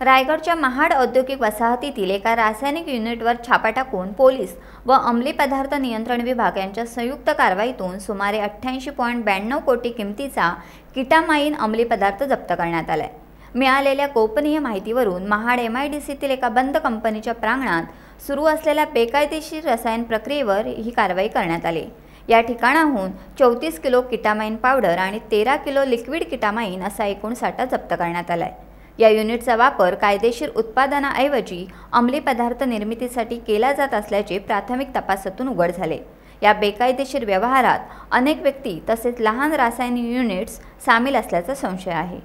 रायगडच्या महाड औद्योगिक वसाहतीतील एका रासायनिक युनिटवर छापा टाकून पोलीस व अंमली पदार्थ नियंत्रण विभाग यांच्या संयुक्त कारवाईतून सुमारे 88.92 कोटी किमतीचा किटामाइन अंमली पदार्थ जप्त करण्यात आलाय। मिळालेल्या गोपनीय माहितीवरून महाड MIDCतील एका बंद कंपनीच्या प्रांगणात सुरू असलेल्या बेकायदेशीर रसायन प्रक्रियेवर ही कारवाई करण्यात आली। या ठिकाणाहून 34 किलो किटामाइन पावडर आणि 13 किलो लिक्विड किटामाइन असा एकूण साठा जप्त करण्यात आलाय। या युनिटचा वापर कायदेशीर उत्पादनाऐवजी अंमली पदार्थ निर्मितीसाठी केला जात असल्याचे प्राथमिक तपासातून उघड झाले। या बेकायदेशीर व्यवहारात अनेक व्यक्ती तसेच लहान रासायनिक युनिट्स सामील असल्याचा संशय आहे।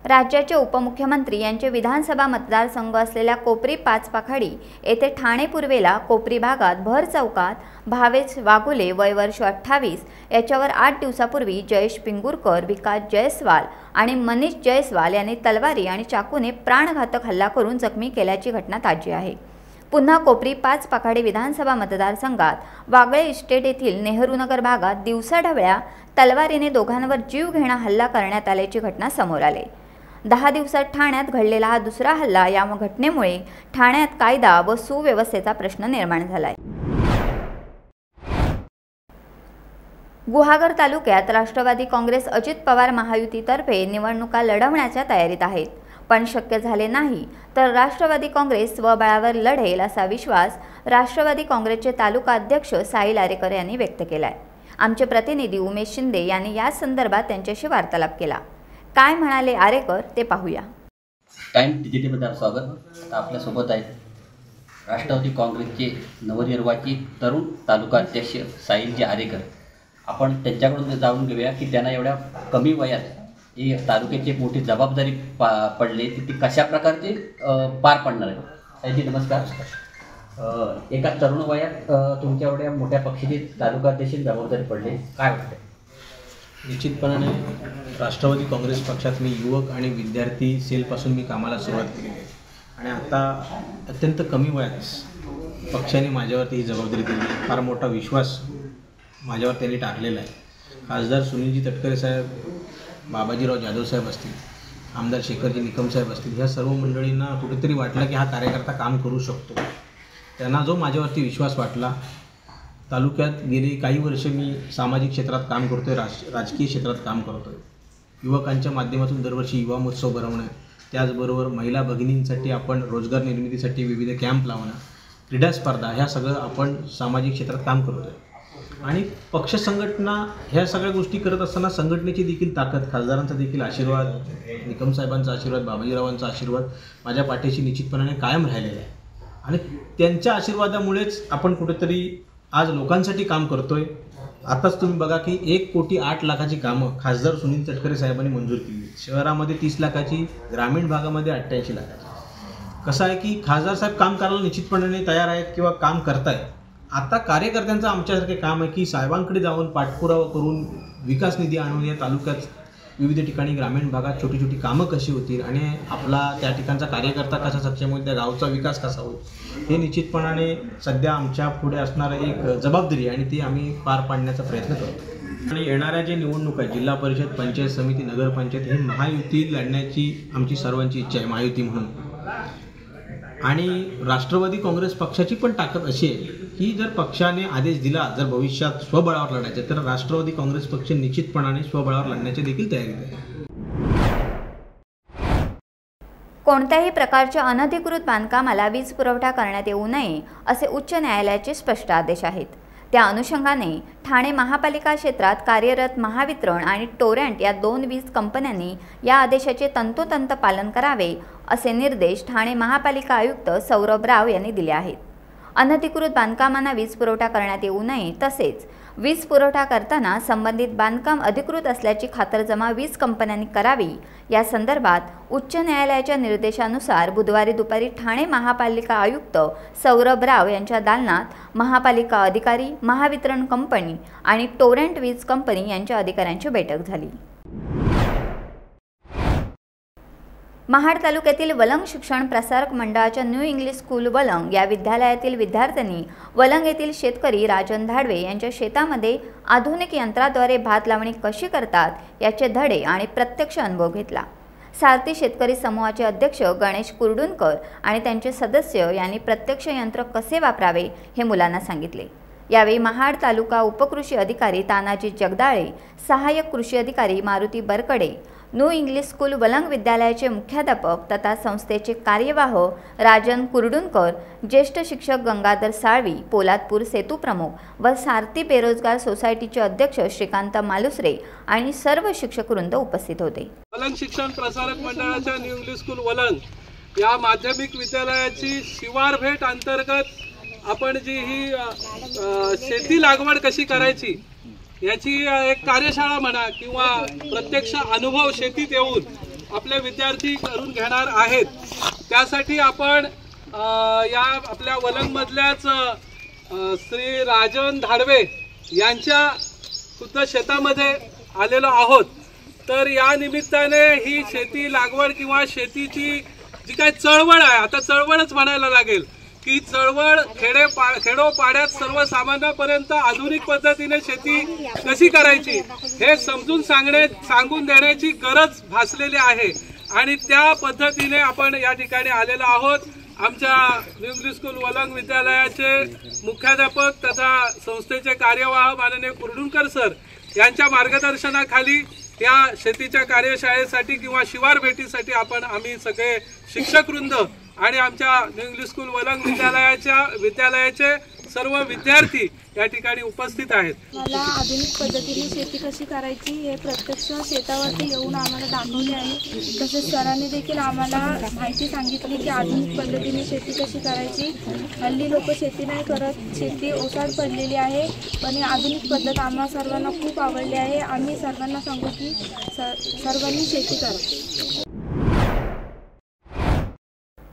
राज्याचे उपमुख्यमंत्री यांचे विधानसभा मतदारसंघ असलेल्या कोपरी पाचपाखाडी येथे ठाणे पूर्वेला कोपरी भागात भर चौकात भावेश वाघुले वय वर्ष 28 याच्यावर 8 दिवसापूर्वी जयेश पिंगुरकर, विकास जयस्वाल आणि मनीष जयस्वाल यांनी तलवारी आणि चाकूने प्राणघातक हल्ला करून जखमी केल्याची घटना ताजी आहे। पुन्हा कोपरी पाचपाखाडी विधानसभा मतदारसंघात वागळे इस्टेट येथील नेहरूनगर भागात दिवसाढवळ्या तलवारीने दोघांवर जीव घेणा हल्ला करण्यात आल्याची घटना समोर आली। 10 दिवसात ठाण्यात घडलेला हा दुसरा हल्ला। या घटनेमुळे ठाण्यात कायदा व सुव्यवस्थेचा प्रश्न निर्माण झालाय। गुहागर तालुक्यात राष्ट्रवादी काँग्रेस अजित पवार महायुतीतर्फे निवडणुका लढवण्याच्या तयारीत आहेत, पण शक्य झाले नाही तर राष्ट्रवादी काँग्रेस स्वबळावर लढेल असा विश्वास राष्ट्रवादी काँग्रेसचे तालुका अध्यक्ष साहिल आरेकर यांनी व्यक्त केलाय। आमचे प्रतिनिधी उमेश शिंदे यांनी या संदर्भात त्यांच्याशी वार्तालाप केला। काय म्हणाले आरेकर ते पाहूया। टाइम डिजिटलमध्ये स्वागत। आता आपल्या सोबत आहेत राष्ट्रवादी काँग्रेसचे नवनिर्वाचित तरुण तालुका अध्यक्ष साहिलजी आरेकर। आपण त्यांच्याकडून जाणून घेऊया की त्यांना एवढ्या कमी वयात ही तालुक्याची मोठी जबाबदारी पडली ती कशा प्रकारचे पार पडणार आहे। साहिलजी नमस्कार। एका तरुण वयात तुमच्या एवढ्या मोठ्या पक्षाची तालुका अध्यक्षाची जबाबदारी पडली, काय वाटते? निश्चितपणाने राष्ट्रवादी काँग्रेस पक्षात मी युवक आणि विद्यार्थी सेलपासून मी कामाला सुरुवात केली आहे आणि आता अत्यंत कमी वयात पक्षाने माझ्यावरती ही जबाबदारी दिली। फार मोठा विश्वास माझ्यावर त्यांनी टाकलेला आहे। खासदार सुनीलजी तटकरे साहेब, बाबाजीराव जाधव साहेब असतील, आमदार शेखरजी निकम साहेब असतील, ह्या सर्व मंडळींना कुठेतरी वाटलं की हा कार्यकर्ता काम करू शकतो। त्यांना जो माझ्यावरती विश्वास वाटला, तालुक्यात गेली काही वर्ष मी सामाजिक क्षेत्रात काम करतो आहे, राजकीय क्षेत्रात काम करतो आहे। युवकांच्या माध्यमातून दरवर्षी युवा महोत्सव भरवणं, त्याचबरोबर महिला भगिनींसाठी आपण रोजगार निर्मितीसाठी विविध कॅम्प लावणं, क्रीडा स्पर्धा, ह्या सगळं आपण सामाजिक क्षेत्रात काम करतो आहे। आणि पक्ष संघटना ह्या सगळ्या गोष्टी करत असताना संघटनेची देखील ताकद, खासदारांचा देखील आशीर्वाद, निकम साहेबांचा आशीर्वाद, बाबाजीरावांचा आशीर्वाद माझ्या पाठीशी निश्चितपणाने कायम राहिलेला आहे आणि त्यांच्या आशीर्वादामुळेच आपण कुठेतरी आज लोकांसाठी काम करतोय। आताच तुम्ही बघा की 1,08,00,000ची कामं खासदार सुनील तटकरे साहेबांनी मंजूर केली। शहरामध्ये 30 लाखाची, ग्रामीण भागामध्ये 88 लाखाची। कसं आहे की खासदार साहेब काम करायला निश्चितपणाने तयार आहेत किंवा काम करतायत। आता कार्यकर्त्यांचं आमच्यासारखे काम आहे की साहेबांकडे जाऊन पाठपुरावा करून विकास निधी आणून या तालुक्यात विविध ठिकाणी ग्रामीण भागात छोटी छोटी कामं कशी होतील आणि आपला त्या ठिकाणचा कार्यकर्ता कसा सक्षम होईल, त्या गावचा विकास कसा होईल, हे निश्चितपणाने सध्या आमच्या पुढे असणारं एक जबाबदारी आणि ती आम्ही पार पाडण्याचा प्रयत्न करतो। आणि येणाऱ्या जे निवडणूक आहे, जिल्हा परिषद, पंचायत समिती, नगरपंचायत, हे महायुती लढण्याची आमची सर्वांची इच्छा आहे, महायुती म्हणून। आणि राष्ट्रवादी काँग्रेस पक्षाची पण ताकद अशी आहे की जर पक्षाने आदेश दिला, जर भविष्यात स्वबळावर लढायचे, तर राष्ट्रवादी काँग्रेस पक्ष निश्चितपणाने स्वबळावर लढण्याची देखील तयारी आहे। कोणत्याही प्रकारच्या अनधिकृत बांधकामाला वीज पुरवठा करण्यात येऊ नये असे उच्च न्यायालयाचे स्पष्ट आदेश आहेत। त्या अनुषंगाने ठाणे महापालिका क्षेत्रात कार्यरत महावितरण आणि टोरंट या 2 वीज कंपन्यांनी या आदेशाचे तंतोतंत पालन करावे असे निर्देश ठाणे महापालिका आयुक्त सौरभ राव यांनी दिले आहेत। अनधिकृत बांधकामांना वीज पुरवठा करण्यात येऊ नये, तसेच वीज पुरवठा करताना संबंधित बांधकाम अधिकृत असल्याची खातरजमा वीज कंपन्यांनी करावी। या संदर्भात उच्च न्यायालयाच्या निर्देशानुसार बुधवारी दुपारी ठाणे महापालिका आयुक्त सौरभ राव यांच्या दालनात महापालिका अधिकारी, महावितरण कंपनी आणि टोरंट वीज कंपनी यांच्या अधिकाऱ्यांची बैठक झाली। महाड तालुक्यातील वलंग शिक्षण प्रसारक मंडळाच्या न्यू इंग्लिश स्कूल वलंग या विद्यालयातील विद्यार्थ्यांनी वलंग येथील शेतकरी राजन धाडवे यांच्या शेतामध्ये आधुनिक यंत्राद्वारे भात लावणी कशी करतात याचे धडे आणि प्रत्यक्ष अनुभव घेतला। सारथी शेतकरी समूहाचे अध्यक्ष गणेश कुर्डुनकर आणि त्यांचे सदस्य यांनी प्रत्यक्ष यंत्र कसे वापरावे हे मुलांना सांगितले। यावेळी महाड तालुका उपकृषी अधिकारी तानाजी जगदाळे, सहाय्यक कृषी अधिकारी Maruti Barkade, new English school वलंग विद्यालयाचे मुख्याध्यापक तथा संस्थेचे कार्यवाह राजन कुर्डुनकर, ज्येष्ठ शिक्षक गंगाधर साळवी, पोलादपूर सेतू प्रमुख व सारथी बेरोजगार सोसायटीचे अध्यक्ष श्रीकांत मालुसरे आणि सर्व शिक्षकवृंद उपस्थित होते। वलंग शिक्षण प्रसारक मंडळाच्या न्यू इंग्लिश स्कूल वलंग या माध्यमिक विद्यालयाची शिवार भेट अंतर्गत आपण जी ही शेती लागवड कशी करायची याची एक कार्यशाळा म्हणा किंवा प्रत्यक्ष अनुभव शेतीत येऊन आपले विद्यार्थी करून घेणार आहेत। त्यासाठी आपण या आपल्या वलंगमधल्याच श्री राजन धाडवे यांच्या सुद्धा शेतामध्ये आलेलो आहोत। तर या निमित्ताने ही शेती लागवड किंवा शेतीची जी काही चळवळ आहे, आता चळवळच म्हणायला लागेल की चळवळ खेडोपाड्यात सर्वसामान्यांपर्यंत आधुनिक पद्धतीने शेती कशी करायची हे समजून सांगून देण्याची गरज भासलेली आहे आणि त्या पद्धतीने आपण या ठिकाणी आलेलो आहोत। आमच्या न्यू इंग्लिश स्कूल वलंग विद्यालयाचे मुख्याध्यापक तथा संस्थेचे कार्यवाह माननीय कुर्डुनकर सर यांच्या मार्गदर्शनाखाली या शेतीच्या कार्यशाळेसाठी किंवा शिवार भेटीसाठी आम्ही सगळे शिक्षकवृंद आणि आमच्या न्यू इंग्लिश स्कूल वलंग विद्यालयाचे सर्व विद्यार्थी या ठिकाणी उपस्थित आहेत। मला आधुनिक पद्धतीने शेती कशी करायची हे प्रत्यक्ष शेतावरती येऊन आम्हाला दाखवले आहे। तसेच सरांनी देखील आम्हाला माहिती सांगितली की आधुनिक पद्धतीने शेती कशी करायची। हल्ली लोक शेती नाही करत, शेती ओसाड पडलेली आहे, पण ही आधुनिक पद्धत आम्हा सर्वांना खूप आवडली आहे। आम्ही सर्वांना सांगू की सर्वांनी शेती करा।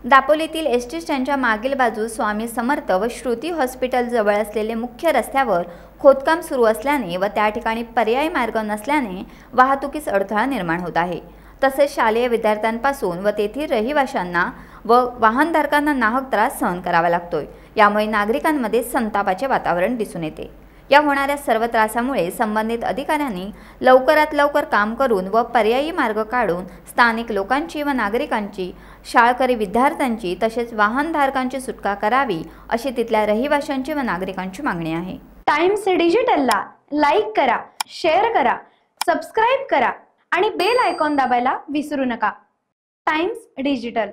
दापोलीतील एसटी स्टँडच्या मागील बाजूस स्वामी समर्थ व श्रुती हॉस्पिटल जवळ असलेले मुख्य रस्त्यावर खोदकाम सुरू असल्याने व त्या ठिकाणी पर्यायी मार्ग नसल्याने वाहतुकीस अडथळा निर्माण होत आहे। तसेच शालेय विद्यार्थ्यांपासून व तेथील रहिवाशांना व वाहनधारकांना नाहक त्रास सहन करावा लागतोय। यामुळे नागरिकांमध्ये संतापाचे वातावरण दिसून येते। या होणाऱ्या सर्व त्रासामुळे संबंधित अधिकाऱ्यांनी लवकरात लवकर काम करून व पर्यायी मार्ग काढून स्थानिक लोकांची व नागरिकांची, शाळकरी विद्यार्थ्यांची तसेच वाहनधारकांची सुटका करावी अशी तिथल्या रहिवाशांची व नागरिकांची मागणी आहे। टाइम्स डिजिटलला लाईक करा, शेअर करा, सबस्क्राइब करा आणि बेल आयकॉन दाबायला विसरू नका। Times digital.